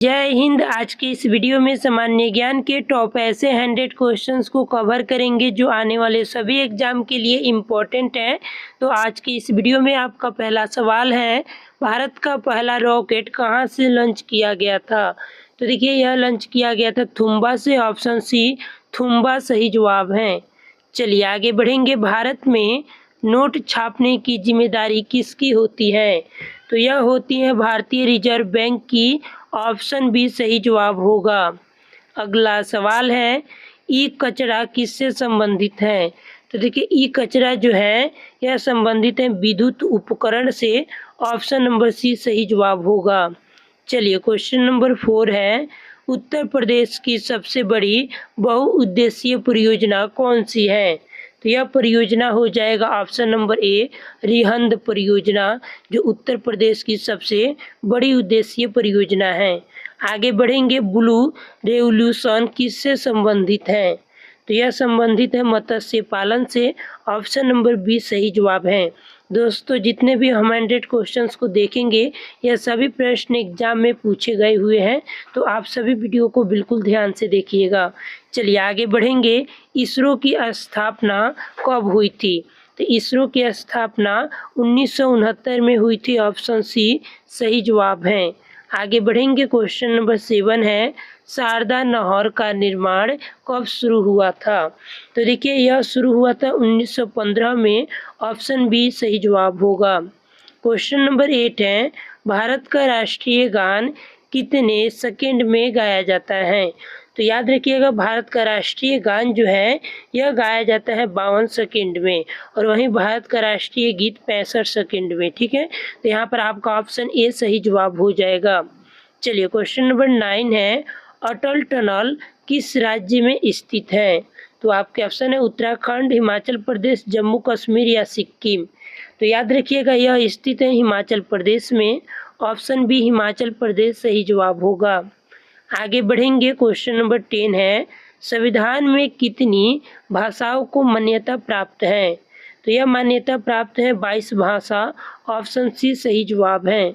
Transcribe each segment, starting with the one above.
जय हिंद। आज के इस वीडियो में सामान्य ज्ञान के टॉप ऐसे 100 क्वेश्चंस को कवर करेंगे जो आने वाले सभी एग्जाम के लिए इम्पोर्टेंट हैं। तो आज की इस वीडियो में आपका पहला सवाल है, भारत का पहला रॉकेट कहां से लॉन्च किया गया था? तो देखिए, यह लॉन्च किया गया था थुम्बा से। ऑप्शन सी थुम्बा सही जवाब है। चलिए आगे बढ़ेंगे। भारत में नोट छापने की जिम्मेदारी किसकी होती है? तो यह होती है भारतीय रिजर्व बैंक की। ऑप्शन बी सही जवाब होगा। अगला सवाल है, ई कचरा किससे संबंधित है? तो देखिए, ई कचरा जो है यह संबंधित है विद्युत उपकरण से। ऑप्शन नंबर सी सही जवाब होगा। चलिए क्वेश्चन नंबर 4 है, उत्तर प्रदेश की सबसे बड़ी बहुउद्देशीय परियोजना कौन सी है? तो यह परियोजना हो जाएगा ऑप्शन नंबर ए रिहंद परियोजना, जो उत्तर प्रदेश की सबसे बड़ी उद्देशीय परियोजना है। आगे बढ़ेंगे। ब्लू रेवोल्यूशन किससे संबंधित है? तो यह संबंधित है मत्स्य पालन से। ऑप्शन नंबर बी सही जवाब है। दोस्तों, जितने भी हम 100 क्वेश्चंस को देखेंगे, यह सभी प्रश्न एग्जाम में पूछे गए हुए हैं, तो आप सभी वीडियो को बिल्कुल ध्यान से देखिएगा। चलिए आगे बढ़ेंगे। इसरो की स्थापना कब हुई थी? तो इसरो की स्थापना 1969 में हुई थी। ऑप्शन सी सही जवाब है। आगे बढ़ेंगे। क्वेश्चन नंबर 7 है, शारदा नहर का निर्माण कब शुरू हुआ था? तो देखिए, यह शुरू हुआ था 1915 में। ऑप्शन बी सही जवाब होगा। क्वेश्चन नंबर 8 है, भारत का राष्ट्रीय गान कितने सेकंड में गाया जाता है? तो याद रखिएगा, भारत का राष्ट्रीय गान जो है यह गाया जाता है 52 सेकंड में, और वहीं भारत का राष्ट्रीय गीत 65 सेकंड में। ठीक है, तो यहाँ पर आपका ऑप्शन ए सही जवाब हो जाएगा। चलिए क्वेश्चन नंबर 9 है, अटल टनल किस राज्य में स्थित है? तो आपके ऑप्शन है उत्तराखंड, हिमाचल प्रदेश, जम्मू कश्मीर या सिक्किम। तो याद रखिएगा, यह स्थित है हिमाचल प्रदेश में। ऑप्शन बी हिमाचल प्रदेश सही जवाब होगा। आगे बढ़ेंगे। क्वेश्चन नंबर 10 है, संविधान में कितनी भाषाओं को मान्यता प्राप्त है? तो यह मान्यता प्राप्त है 22 भाषा। ऑप्शन सी सही जवाब है।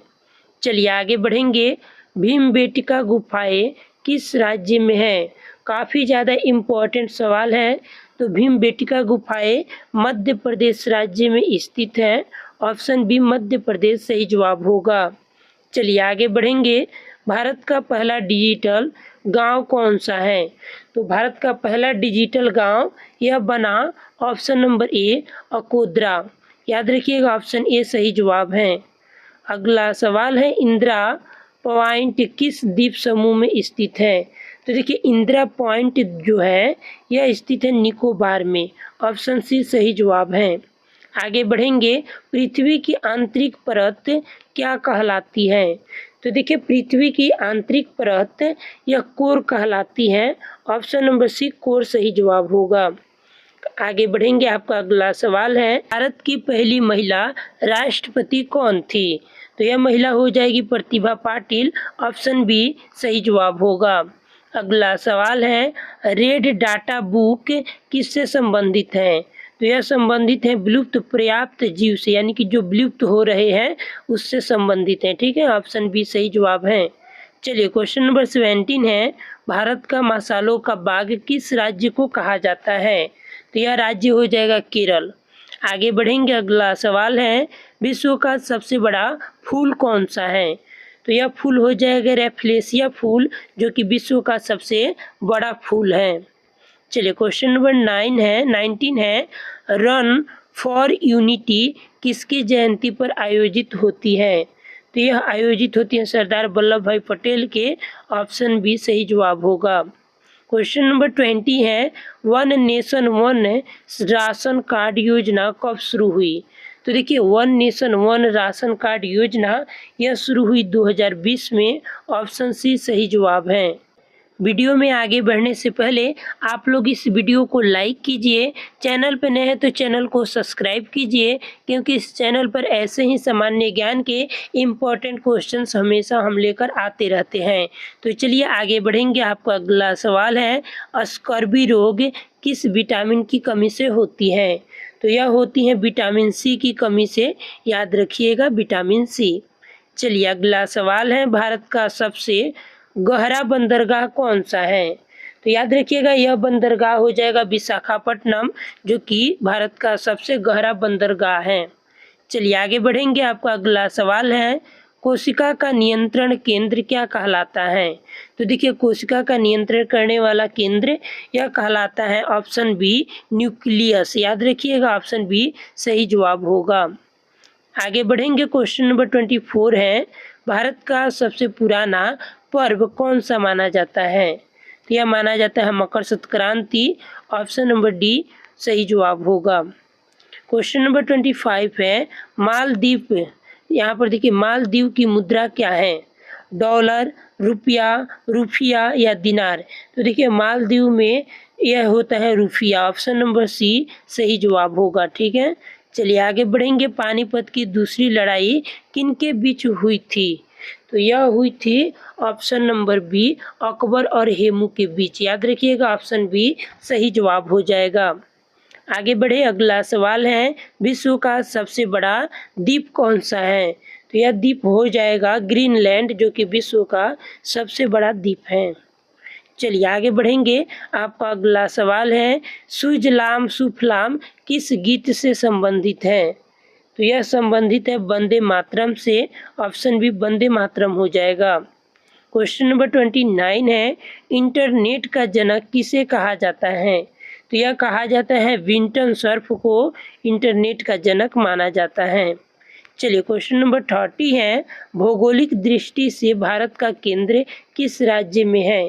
चलिए आगे बढ़ेंगे। भीमबेटका गुफाएं किस राज्य में है? काफ़ी ज़्यादा इम्पोर्टेंट सवाल है। तो भीमबेटका गुफाएं मध्य प्रदेश राज्य में स्थित है। ऑप्शन बी मध्य प्रदेश सही जवाब होगा। चलिए आगे बढ़ेंगे। भारत का पहला डिजिटल गांव कौन सा है? तो भारत का पहला डिजिटल गांव यह बना ऑप्शन नंबर ए अकोदरा। याद रखिएगा, ऑप्शन ए सही जवाब है। अगला सवाल है, इंदिरा पॉइंट किस द्वीप समूह में स्थित है? तो देखिए, इंदिरा पॉइंट जो है यह स्थित है निकोबार में। ऑप्शन सी सही जवाब है। आगे बढ़ेंगे। पृथ्वी की आंतरिक परत क्या कहलाती है? तो देखिए, पृथ्वी की आंतरिक परत यह कोर कहलाती है। ऑप्शन नंबर सी कोर सही जवाब होगा। आगे बढ़ेंगे। आपका अगला सवाल है, भारत की पहली महिला राष्ट्रपति कौन थी? तो यह महिला हो जाएगी प्रतिभा पाटिल। ऑप्शन बी सही जवाब होगा। अगला सवाल है, रेड डाटा बुक किससे संबंधित है? तो यह संबंधित है विलुप्त पर्याप्त जीव से, यानी कि जो विलुप्त हो रहे हैं उससे संबंधित है। ठीक है, ऑप्शन बी सही जवाब है। चलिए क्वेश्चन नंबर 17 है, भारत का मसालों का बाग किस राज्य को कहा जाता है? तो यह राज्य हो जाएगा केरल। आगे बढ़ेंगे। अगला सवाल है, विश्व का सबसे बड़ा फूल कौन सा है? तो यह फूल हो जाएगा रेफलेशिया फूल, जो कि विश्व का सबसे बड़ा फूल है। चलिए क्वेश्चन नंबर 19 है, रन फॉर यूनिटी किसकी जयंती पर आयोजित होती है? तो यह आयोजित होती है सरदार वल्लभ भाई पटेल के। ऑप्शन बी सही जवाब होगा। क्वेश्चन नंबर 20 है, one nation one ration card योजना कब शुरू हुई? तो देखिए, one nation one ration card योजना यह शुरू हुई 2020 में। ऑप्शन सी सही जवाब है। वीडियो में आगे बढ़ने से पहले आप लोग इस वीडियो को लाइक कीजिए। चैनल पर नए हैं तो चैनल को सब्सक्राइब कीजिए, क्योंकि इस चैनल पर ऐसे ही सामान्य ज्ञान के इम्पोर्टेंट क्वेश्चंस हमेशा हम लेकर आते रहते हैं। तो चलिए आगे बढ़ेंगे। आपका अगला सवाल है, स्कर्वी रोग किस विटामिन की कमी से होती है? तो यह होती है विटामिन सी की कमी से। याद रखिएगा, विटामिन सी। चलिए अगला सवाल है, भारत का सबसे गहरा बंदरगाह कौन सा है? तो याद रखिएगा यह बंदरगाह हो जाएगा विशाखापट्टनम, जो कि भारत का सबसे गहरा बंदरगाह है। चलिए आगे बढ़ेंगे। आपका अगला सवाल है, कोशिका का नियंत्रण केंद्र क्या कहलाता है? तो देखिए कोशिका का नियंत्रण करने वाला केंद्र यह कहलाता है ऑप्शन बी न्यूक्लियस। याद रखिएगा ऑप्शन बी सही जवाब होगा। आगे बढ़ेंगे। क्वेश्चन नंबर 24 है, भारत का सबसे पुराना पर्व कौन सा माना जाता है? तो यह माना जाता है Makar Sankranti. Option number D सही जवाब होगा। क्वेश्चन नंबर 25 है, मालदीव, यहाँ पर देखिए मालदीव की मुद्रा क्या है? डॉलर, रुपया या दिनार? तो देखिए मालदीव में यह होता है रुपया। ऑप्शन नंबर सी सही जवाब होगा। ठीक है, चलिए आगे बढ़ेंगे। पानीपत की दूसरी लड़ाई किन के बीच हुई थी? तो यह हुई थी ऑप्शन नंबर बी अकबर और हेमू के बीच। याद रखिएगा ऑप्शन बी सही जवाब हो जाएगा। आगे बढ़े। अगला सवाल है, विश्व का सबसे बड़ा द्वीप कौन सा है? तो यह द्वीप हो जाएगा ग्रीनलैंड, जो कि विश्व का सबसे बड़ा द्वीप है। चलिए आगे बढ़ेंगे। आपका अगला सवाल है, सुजलाम सुफलाम किस गीत से संबंधित है? तो यह संबंधित है वंदे मातरम से। ऑप्शन बी वंदे मातरम हो जाएगा। क्वेश्चन नंबर 29 है, इंटरनेट का जनक किसे कहा जाता है? तो यह कहा जाता है विंटन सर्फ को इंटरनेट का जनक माना जाता है। चलिए क्वेश्चन नंबर 30 है, भौगोलिक दृष्टि से भारत का केंद्र किस राज्य में है?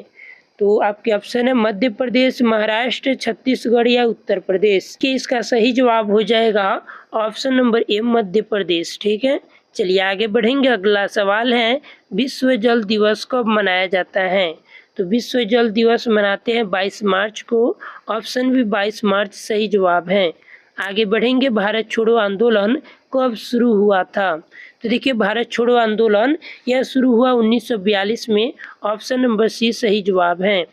तो आपके ऑप्शन है मध्य प्रदेश, महाराष्ट्र, छत्तीसगढ़ या उत्तर प्रदेश। कि इसका सही जवाब हो जाएगा option number A Madhya Pradesh. ठीक है, चलिए आगे बढ़ेंगे। अगला सवाल है, विश्व जल दिवस कब मनाया जाता है? तो विश्व जल दिवस मनाते हैं 22 मार्च को। ऑप्शन भी 22 मार्च सही जवाब है। आगे बढ़ेंगे। भारत छोड़ो आंदोलन कब शुरू हुआ था? तो देखिए भारत छोड़ो आंदोलन यह शुरू हुआ 1942 में। ऑप्शन नंबर सी सही जवाब है।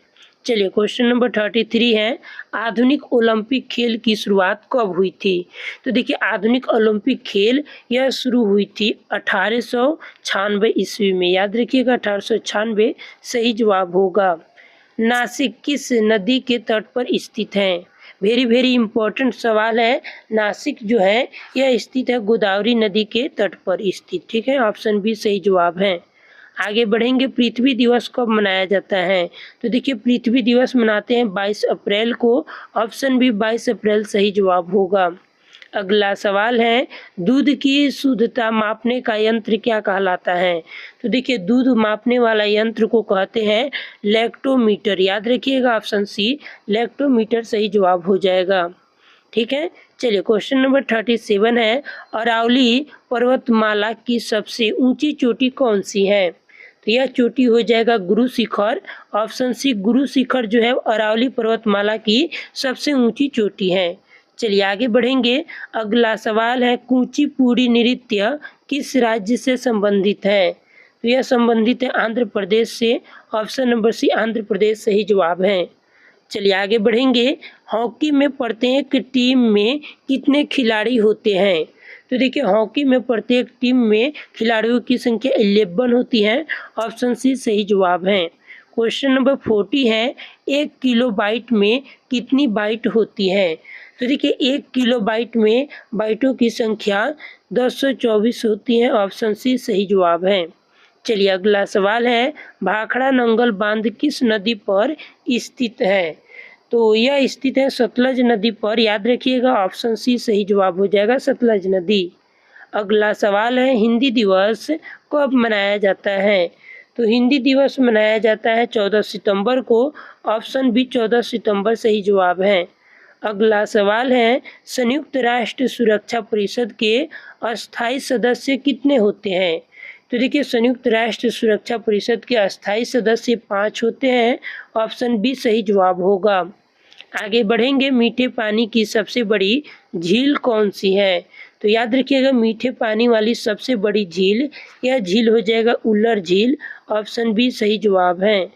चलिए क्वेश्चन नंबर 33 है, आधुनिक ओलंपिक खेल की शुरुआत कब हुई थी? तो देखिए आधुनिक ओलंपिक खेल यह शुरू हुई थी 1896 ईस्वी में। याद रखिएगा 1896 सही जवाब होगा। नासिक किस नदी के तट पर स्थित है? वेरी इंपॉर्टेंट सवाल है। नासिक जो है यह स्थित है गोदावरी नदी के तट पर स्थित। ठीक है, ऑप्शन बी सही जवाब है। आगे बढ़ेंगे। पृथ्वी दिवस कब मनाया जाता है? तो देखिए पृथ्वी दिवस मनाते हैं 22 अप्रैल को। ऑप्शन बी 22 अप्रैल सही जवाब होगा। अगला सवाल है, दूध की शुद्धता मापने का यंत्र क्या कहलाता है? तो देखिए दूध मापने वाला यंत्र को कहते हैं लैक्टोमीटर। याद रखिएगा ऑप्शन सी लैक्टोमीटर सही जवाब हो जाएगा। ठीक है, चलिए क्वेश्चन नंबर 37 है, अरावली पर्वतमाला की सबसे ऊंची चोटी कौन सी है? तो यह चोटी हो जाएगा गुरु शिखर। ऑप्शन सी गुरु शिखर जो है अरावली पर्वतमाला की सबसे ऊंची चोटी है। चलिए आगे बढ़ेंगे। अगला सवाल है, कुचिपुड़ी नृत्य किस राज्य से संबंधित है? तो यह संबंधित है आंध्र प्रदेश से। ऑप्शन नंबर सी आंध्र प्रदेश सही जवाब है। चलिए आगे बढ़ेंगे। हॉकी में प्रत्येक टीम में कितने खिलाड़ी होते हैं? तो देखिए हॉकी में प्रत्येक टीम में खिलाड़ियों की संख्या 11 होती है। ऑप्शन सी सही जवाब है। क्वेश्चन नंबर 40 है, 1 किलोबाइट में कितनी बाइट होती है? तो देखिए 1 किलोबाइट में बाइटों की संख्या 1024 होती है। ऑप्शन सी सही जवाब है। चलिए अगला सवाल है, भाखड़ा नंगल बांध किस नदी पर स्थित है? तो यह स्थित है सतलज नदी पर। याद रखिएगा ऑप्शन सी सही जवाब हो जाएगा सतलज नदी। अगला सवाल है, हिंदी दिवस कब मनाया जाता है? तो हिंदी दिवस मनाया जाता है 14 सितंबर को। ऑप्शन बी 14 सितंबर सही जवाब है। अगला सवाल है, संयुक्त राष्ट्र सुरक्षा परिषद के अस्थायी सदस्य कितने होते हैं? तो देखिए संयुक्त राष्ट्र सुरक्षा परिषद के अस्थायी सदस्य 5 होते हैं। ऑप्शन बी सही जवाब होगा। आगे बढ़ेंगे। मीठे पानी की सबसे बड़ी झील कौन सी है? तो याद रखिएगा मीठे पानी वाली सबसे बड़ी झील यह झील हो जाएगा उल्लर झील। ऑप्शन बी सही जवाब है।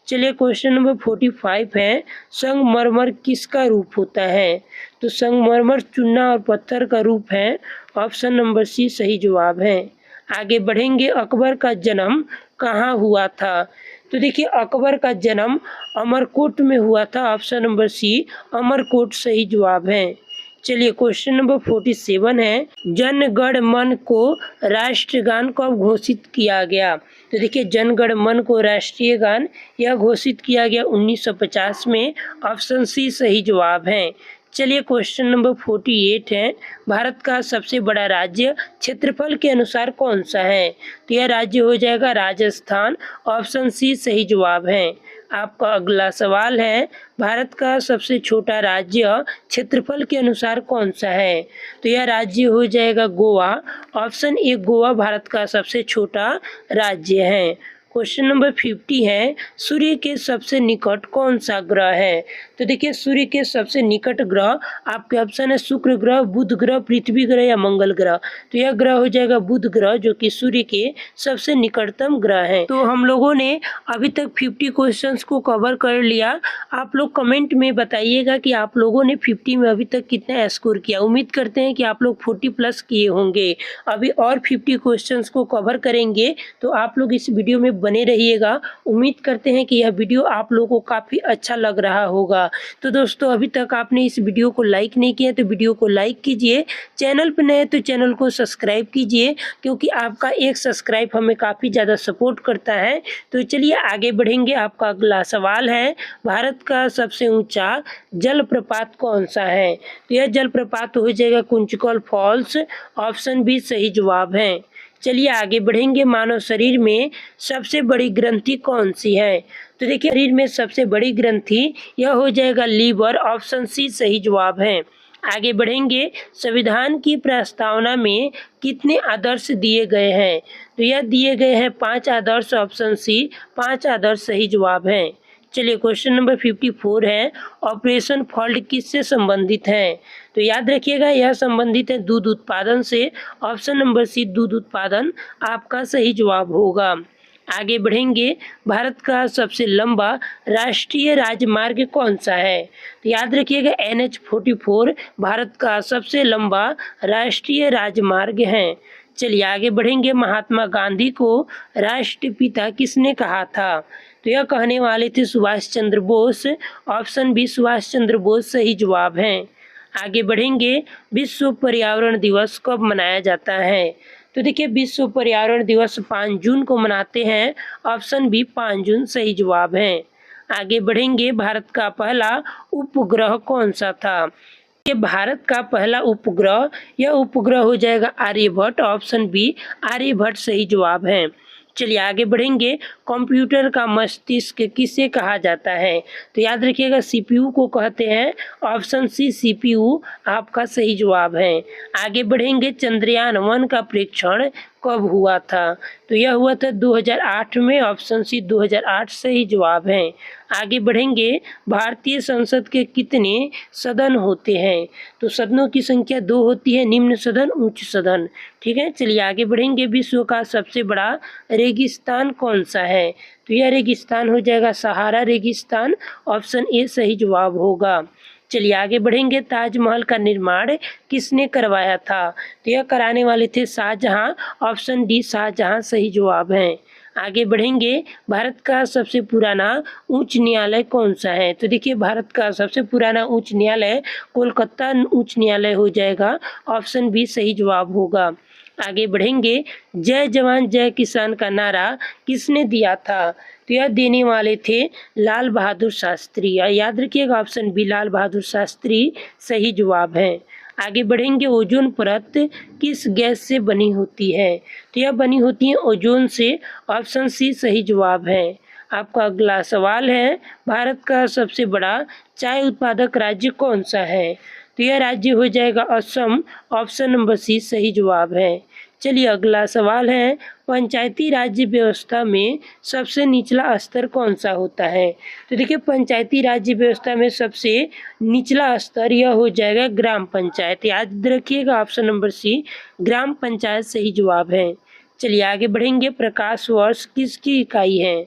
चलिए क्वेश्चन नंबर 45 है, संगमरमर किसका रूप होता है? तो संगमरमर चूना और पत्थर का रूप है। ऑप्शन नंबर सी सही जवाब है। आगे बढ़ेंगे। अकबर का जन्म कहाँ हुआ था? तो देखिए अकबर का जन्म अमरकोट में हुआ था। ऑप्शन नंबर सी अमरकोट सही जवाब है। चलिए क्वेश्चन नंबर 47 है, जन गण मन को राष्ट्रगान कब घोषित किया गया? तो देखिए जन गण मन को राष्ट्रीय गान यह घोषित किया गया 1950 में। ऑप्शन सी सही जवाब है। चलिए क्वेश्चन नंबर 48 है, भारत का सबसे बड़ा राज्य क्षेत्रफल के अनुसार कौन सा है? तो यह राज्य हो जाएगा राजस्थान। ऑप्शन सी सही जवाब है। आपका अगला सवाल है, भारत का सबसे छोटा राज्य क्षेत्रफल के अनुसार कौन सा है? तो यह राज्य हो जाएगा गोवा। ऑप्शन ए गोवा भारत का सबसे छोटा राज्य है। क्वेश्चन नंबर 50 है, सूर्य के सबसे निकट कौन सा ग्रह है? तो देखिए सूर्य के सबसे निकट ग्रह आपके ऑप्शन है शुक्र ग्रह, बुध ग्रह, पृथ्वी ग्रह या मंगल ग्रह। तो यह ग्रह हो जाएगा बुध ग्रह, जो कि सूर्य के सबसे निकटतम ग्रह है। तो हम लोगों ने अभी तक 50 क्वेश्चंस को कवर कर लिया। आप लोग कमेंट में बताइएगा कि आप लोगों ने 50 में अभी तक कितना स्कोर किया। उम्मीद करते हैं कि आप लोग 40 प्लस किए होंगे। अभी और 50 क्वेश्चंस को कवर करेंगे, तो आप लोग इस वीडियो में बने रहिएगा। उम्मीद करते हैं कि यह वीडियो आप लोगों को काफ़ी अच्छा लग रहा होगा। तो दोस्तों अभी तक आपने इस वीडियो को लाइक नहीं किया तो वीडियो को लाइक कीजिए। चैनल पर नए तो चैनल को सब्सक्राइब कीजिए, क्योंकि आपका एक सब्सक्राइब हमें काफ़ी ज़्यादा सपोर्ट करता है। तो चलिए आगे बढ़ेंगे। आपका अगला सवाल है, भारत का सबसे ऊंचा जलप्रपात कौन सा है? तो यह जलप्रपात हो जाएगा कुंचिकल फॉल्स। ऑप्शन बी सही जवाब है। चलिए आगे बढ़ेंगे। मानव शरीर में सबसे बड़ी ग्रंथि कौन सी है? तो देखिए शरीर में सबसे बड़ी ग्रंथि यह हो जाएगा लीवर। ऑप्शन सी सही जवाब है। आगे बढ़ेंगे। संविधान की प्रस्तावना में कितने आदर्श दिए गए हैं? तो यह दिए गए हैं 5 आदर्श। ऑप्शन सी 5 आदर्श सही जवाब है। चलिए क्वेश्चन नंबर 54 है, ऑपरेशन फ्लड किससे संबंधित है? तो याद रखिएगा यह संबंधित है दूध उत्पादन से। ऑप्शन नंबर सी दूध उत्पादन आपका सही जवाब होगा। आगे बढ़ेंगे। भारत का सबसे लंबा राष्ट्रीय राजमार्ग कौन सा है? तो याद रखिएगा NH-44 भारत का सबसे लंबा राष्ट्रीय राजमार्ग है। चलिए आगे बढ़ेंगे। महात्मा गांधी को राष्ट्रपिता किसने कहा था? तो यह कहने वाले थे सुभाष चंद्र बोस। ऑप्शन बी सुभाष चंद्र बोस सही जवाब है। आगे बढ़ेंगे। विश्व पर्यावरण दिवस कब मनाया जाता है? तो देखिए विश्व पर्यावरण दिवस 5 जून को मनाते हैं। ऑप्शन बी 5 जून सही जवाब है। आगे बढ़ेंगे। भारत का पहला उपग्रह कौन सा था? ये भारत का पहला उपग्रह यह उपग्रह हो जाएगा आर्यभट्ट। ऑप्शन बी आर्यभट्ट सही जवाब है। चलिए आगे बढ़ेंगे। कंप्यूटर का मस्तिष्क किसे कहा जाता है? तो याद रखिएगा CPU को कहते हैं। ऑप्शन सी CPU आपका सही जवाब है। आगे बढ़ेंगे। चंद्रयान 1 का परीक्षण कब हुआ था? तो यह हुआ था 2008 में। ऑप्शन सी 2008 सही जवाब है। आगे बढ़ेंगे। भारतीय संसद के कितने सदन होते हैं? तो सदनों की संख्या 2 होती है, निम्न सदन, उच्च सदन। ठीक है, चलिए आगे बढ़ेंगे। विश्व का सबसे बड़ा रेगिस्तान कौन सा है? तो यह रेगिस्तान हो जाएगा सहारा रेगिस्तान। ऑप्शन ए सही जवाब होगा। चलिए आगे बढ़ेंगे। ताजमहल का निर्माण किसने करवाया था? तो यह कराने वाले थे शाहजहां। ऑप्शन डी शाहजहां सही जवाब है। आगे बढ़ेंगे। भारत का सबसे पुराना उच्च न्यायालय कौन सा है? तो देखिए भारत का सबसे पुराना उच्च न्यायालय कोलकाता उच्च न्यायालय हो जाएगा। ऑप्शन बी सही जवाब होगा। आगे बढ़ेंगे। जय जवान जय किसान का नारा किसने दिया था? तो यह देने वाले थे लाल बहादुर शास्त्री। याद रखिएगा ऑप्शन बी लाल बहादुर शास्त्री सही जवाब है। आगे बढ़ेंगे। ओजोन परत किस गैस से बनी होती है? तो यह बनी होती है ओजोन से। ऑप्शन सी सही जवाब है। आपका अगला सवाल है, भारत का सबसे बड़ा चाय उत्पादक राज्य कौन सा है? तो यह राज्य हो जाएगा असम। ऑप्शन नंबर सी सही जवाब है। चलिए अगला सवाल है, पंचायती राज्य व्यवस्था में सबसे निचला स्तर कौन सा होता है? तो देखिए पंचायती राज्य व्यवस्था में सबसे निचला स्तर यह हो जाएगा ग्राम पंचायत। याद रखिएगा ऑप्शन नंबर सी ग्राम पंचायत सही जवाब है। चलिए आगे बढ़ेंगे। प्रकाश वर्ष किसकी इकाई है?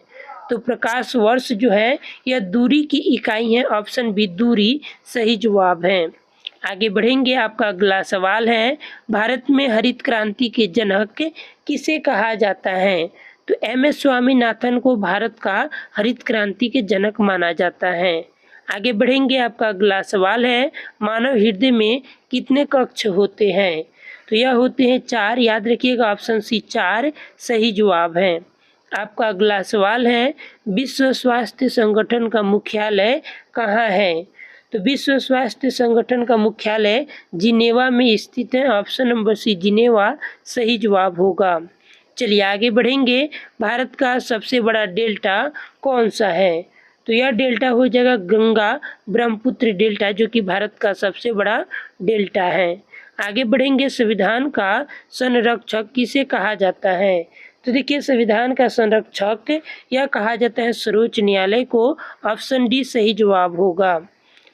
तो प्रकाश वर्ष जो है यह दूरी की इकाई है। ऑप्शन बी दूरी सही जवाब है। आगे बढ़ेंगे। आपका अगला सवाल है, भारत में हरित क्रांति के जनक किसे कहा जाता है? तो MS स्वामीनाथन को भारत का हरित क्रांति के जनक माना जाता है। आगे बढ़ेंगे, आपका अगला सवाल है मानव हृदय में कितने कक्ष होते हैं? तो यह होते हैं 4, याद रखिएगा ऑप्शन सी 4 सही जवाब है। आपका अगला सवाल है विश्व स्वास्थ्य संगठन का मुख्यालय कहाँ है? तो विश्व स्वास्थ्य संगठन का मुख्यालय जिनेवा में स्थित है, ऑप्शन नंबर सी जिनेवा सही जवाब होगा। चलिए आगे बढ़ेंगे, भारत का सबसे बड़ा डेल्टा कौन सा है? तो यह डेल्टा हो जाएगा गंगा ब्रह्मपुत्र डेल्टा, जो कि भारत का सबसे बड़ा डेल्टा है। आगे बढ़ेंगे, संविधान का संरक्षक किसे कहा जाता है? तो देखिए संविधान का संरक्षक यह कहा जाता है सर्वोच्च न्यायालय को, ऑप्शन डी सही जवाब होगा।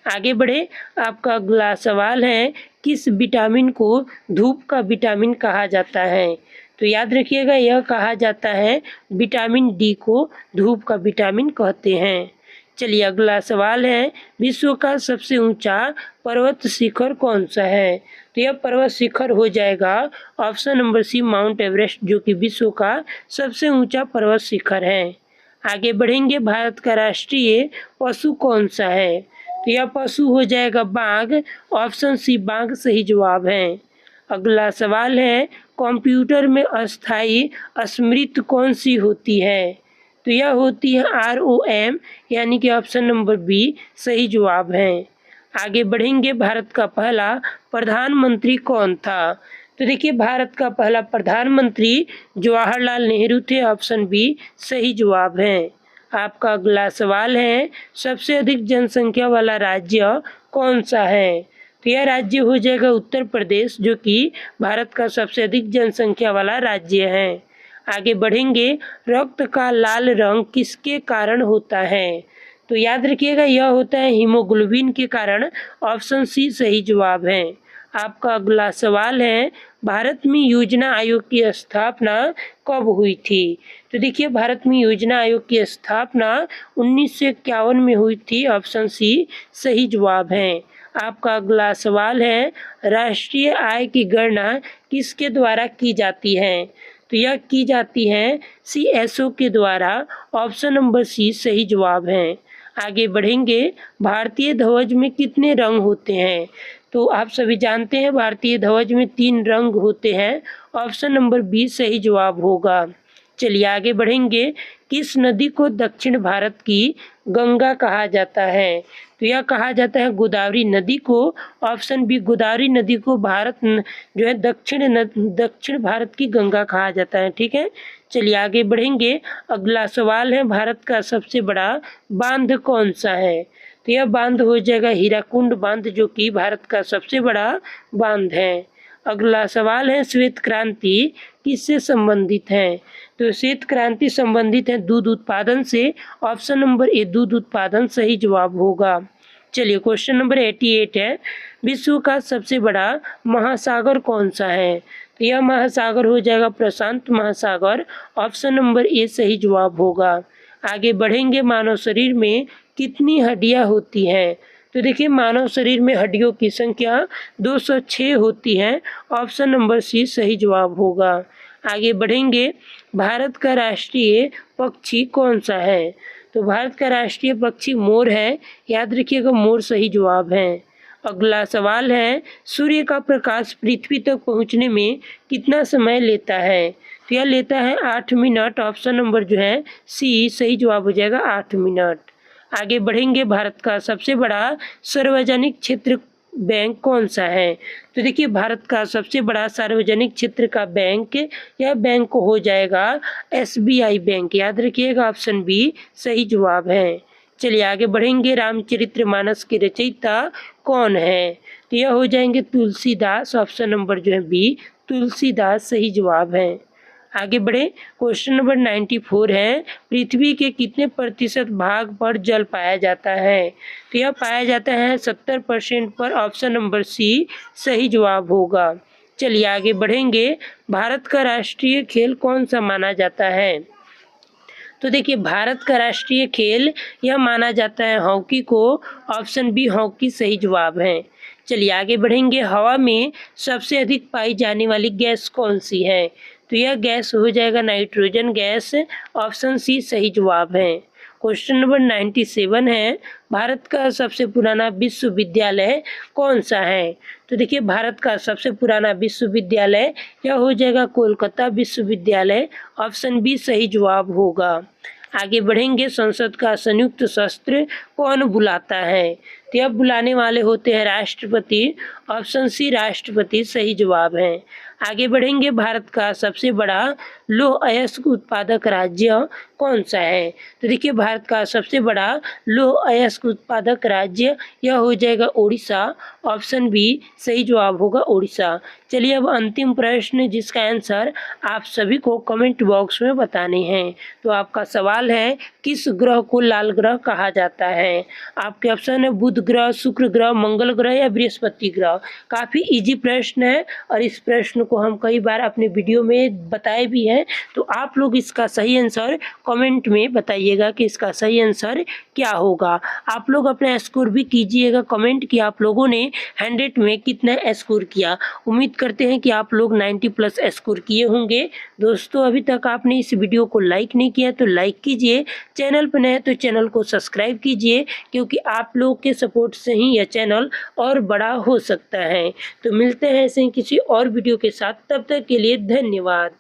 आगे बढ़े, आपका अगला सवाल है किस विटामिन को धूप का विटामिन कहा जाता है? तो याद रखिएगा यह कहा जाता है विटामिन डी को धूप का विटामिन कहते हैं। चलिए अगला सवाल है विश्व का सबसे ऊंचा पर्वत शिखर कौन सा है? तो यह पर्वत शिखर हो जाएगा option number C Mount Everest, जो कि विश्व का सबसे ऊंचा पर्वत शिखर है। आगे बढ़ेंगे, भारत का राष्ट्रीय पशु कौन सा है? तो यह पशु हो जाएगा बाघ, ऑप्शन सी बाघ सही जवाब है। अगला सवाल है कंप्यूटर में अस्थायी स्मृति कौन सी होती है? तो यह होती है ROM, यानी कि ऑप्शन नंबर बी सही जवाब है। आगे बढ़ेंगे, भारत का पहला प्रधानमंत्री कौन था? तो देखिए भारत का पहला प्रधानमंत्री जवाहरलाल नेहरू थे, ऑप्शन बी सही जवाब है। आपका अगला सवाल है सबसे अधिक जनसंख्या वाला राज्य कौन सा है? तो यह राज्य हो जाएगा उत्तर प्रदेश, जो कि भारत का सबसे अधिक जनसंख्या वाला राज्य है। आगे बढ़ेंगे, रक्त का लाल रंग किसके कारण होता है? तो याद रखिएगा यह होता है हीमोग्लोबिन के कारण, ऑप्शन सी सही जवाब है। आपका अगला सवाल है भारत में योजना आयोग की स्थापना कब हुई थी? तो देखिए भारत में योजना आयोग की स्थापना 1951 में हुई थी, ऑप्शन सी सही जवाब है। आपका अगला सवाल है राष्ट्रीय आय की गणना किसके द्वारा की जाती है? तो यह की जाती है CSO के द्वारा, ऑप्शन नंबर सी सही जवाब है। आगे बढ़ेंगे, भारतीय ध्वज में कितने रंग होते हैं? तो आप सभी जानते हैं भारतीय ध्वज में 3 रंग होते हैं, ऑप्शन नंबर बी सही जवाब होगा। चलिए आगे बढ़ेंगे, किस नदी को दक्षिण भारत की गंगा कहा जाता है? तो यह कहा जाता है गोदावरी नदी को, ऑप्शन बी गोदावरी नदी को भारत जो है दक्षिण भारत की गंगा कहा जाता है। ठीक है, चलिए आगे बढ़ेंगे, अगला सवाल है भारत का सबसे बड़ा बांध कौन सा है? तो यह बांध हो जाएगा हीराकुंड बांध, जो कि भारत का सबसे बड़ा बांध है। अगला सवाल है श्वेत क्रांति किससे संबंधित है? तो श्वेत क्रांति संबंधित है दूध उत्पादन से, ऑप्शन नंबर ए दूध उत्पादन सही जवाब होगा। चलिए क्वेश्चन नंबर 88 है विश्व का सबसे बड़ा महासागर कौन सा है? तो यह महासागर हो जाएगा प्रशांत महासागर, ऑप्शन नंबर ए सही जवाब होगा। आगे बढ़ेंगे, मानव शरीर में कितनी हड्डियां होती हैं? तो देखिए मानव शरीर में हड्डियों की संख्या 206 होती है, ऑप्शन नंबर सी सही जवाब होगा। आगे बढ़ेंगे, भारत का राष्ट्रीय पक्षी कौन सा है? तो भारत का राष्ट्रीय पक्षी मोर है, याद रखिएगा मोर सही जवाब है। अगला सवाल है सूर्य का प्रकाश पृथ्वी तक पहुंचने में कितना समय लेता है? तो यह लेता है 8 मिनट, ऑप्शन नंबर जो है सी सही जवाब हो जाएगा 8 मिनट। आगे बढ़ेंगे, भारत का सबसे बड़ा सार्वजनिक क्षेत्र बैंक कौन सा है? तो देखिए भारत का सबसे बड़ा सार्वजनिक क्षेत्र का बैंक, यह बैंक हो जाएगा SBI बैंक, याद रखिएगा ऑप्शन बी सही जवाब है। चलिए आगे बढ़ेंगे, रामचरितमानस के रचयिता कौन है? तो यह हो जाएंगे तुलसीदास, ऑप्शन नंबर जो है बी तुलसीदास सही जवाब है। आगे बढ़े, क्वेश्चन नंबर 94 है पृथ्वी के कितने प्रतिशत भाग पर जल पाया जाता है? तो यह पाया जाता है 70% पर, ऑप्शन नंबर सी सही जवाब होगा। चलिए आगे बढ़ेंगे, भारत का राष्ट्रीय खेल कौन सा माना जाता है? तो देखिए भारत का राष्ट्रीय खेल यह माना जाता है हॉकी को, ऑप्शन बी हॉकी सही जवाब है। चलिए आगे बढ़ेंगे, हवा में सबसे अधिक पाई जाने वाली गैस कौन सी है? तो यह गैस हो जाएगा नाइट्रोजन गैस। ऑप्शन सी सही जवाब है। क्वेश्चन नंबर 97 है, भारत का सबसे पुराना विश्वविद्यालय कौन सा है? तो देखिए भारत का सबसे पुराना विश्वविद्यालय यह हो जाएगा कोलकाता विश्वविद्यालय। ऑप्शन बी सही जवाब होगा। आगे बढ़ेंगे, संसद का संयुक्त सत्र कौन बुलाता है? तो यह बुलाने वाले होते हैं राष्ट्रपति। ऑप्शन सी राष्ट्रपति सही जवाब है। आगे बढ़ेंगे, भारत का सबसे बड़ा लौह अयस्क उत्पादक राज्य कौन सा है? तो देखिए भारत का सबसे बड़ा लौह अयस्क उत्पादक राज्य यह हो जाएगा उड़ीसा। ऑप्शन बी सही जवाब होगा उड़ीसा। चलिए अब अंतिम प्रश्न जिसका आंसर आप सभी को कमेंट बॉक्स में बताने हैं। तो आपका सवाल है, किस ग्रह को लाल ग्रह कहा जाता है? आपके ऑप्शन है बुध ग्रह, शुक्र ग्रह, मंगल ग्रह या बृहस्पति ग्रह। काफ़ी इजी प्रश्न है और इस प्रश्न को हम कई बार अपने वीडियो में बताए भी हैं। तो आप लोग इसका सही आंसर कमेंट में बताइएगा कि इसका सही आंसर क्या होगा। आप लोग अपना स्कोर भी कीजिएगा कमेंट कि आप लोगों ने 100 में कितना स्कोर किया। उम्मीद करते हैं कि आप लोग 90 प्लस स्कोर किए होंगे। दोस्तों अभी तक आपने इस वीडियो को लाइक नहीं किया तो लाइक कीजिए, चैनल पर नए हैं तो चैनल को सब्सक्राइब कीजिए, क्योंकि आप लोग के सपोर्ट से ही यह चैनल और बड़ा हो सकता है। तो मिलते हैं ऐसे ही किसी और वीडियो के साथ, तब तक के लिए धन्यवाद।